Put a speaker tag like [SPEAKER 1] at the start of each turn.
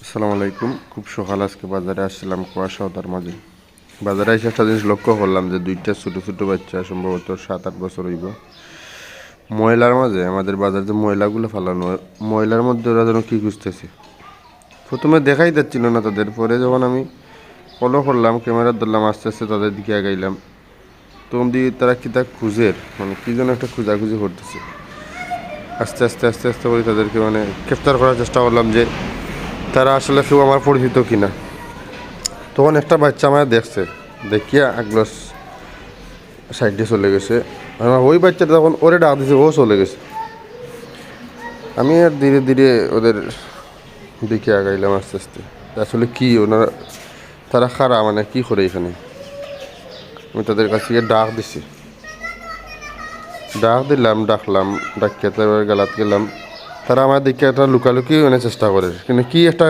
[SPEAKER 1] আসসালামু আলাইকুম। খুব সকাল আজকে বাজারে আসছিলাম কুয়াশার মাঝে। বাজারে এসে একটা জিনিস লক্ষ্য করলাম যে দুইটা ছোটো ছোটো বাচ্চা সম্ভবত 7-8 বছর হইব ময়লার মাঝে আমাদের বাজারে যে ময়লাগুলো ফেলানো হয় ময়লার মধ্যে ওরা যেন কী খুঁজতেছে। প্রথমে দেখাই যাচ্ছিল না তাদের, পরে যখন আমি ফলো করলাম ক্যামেরা ধরলাম আস্তে আস্তে তাদের দিকে আগাইলাম, তখন দিয়ে তারা কী তা খুঁজের মানে কী যেন একটা খুঁজাখুঁজি করতেছে। আস্তে আস্তে আস্তে আস্তে করে তাদেরকে মানে গ্রেফতার করার চেষ্টা করলাম যে তারা আসলে কেউ আমার পরিচিত কিনা। তখন একটা বাচ্চা আমার দেখছে, দেখিয়া একগ্লাস সাইডে চলে গেছে। আমার ওই বাচ্চাটা তখন ওরে ডাক দিছে, ও চলে গেছে। আমি আর ধীরে ধীরে ওদের দিকে আগাইলাম আস্তে আস্তে। আসলে কি ওনারা তারা খারা মানে কি করে এখানে। আমি তাদের কাছ থেকে ডাক দিছি, ডাকলাম ডাকিয়ে তারপর গালাত গেলাম। তারা আমার দিকে একটা লুকালুকি চেষ্টা করে, কিন্তু কি একটা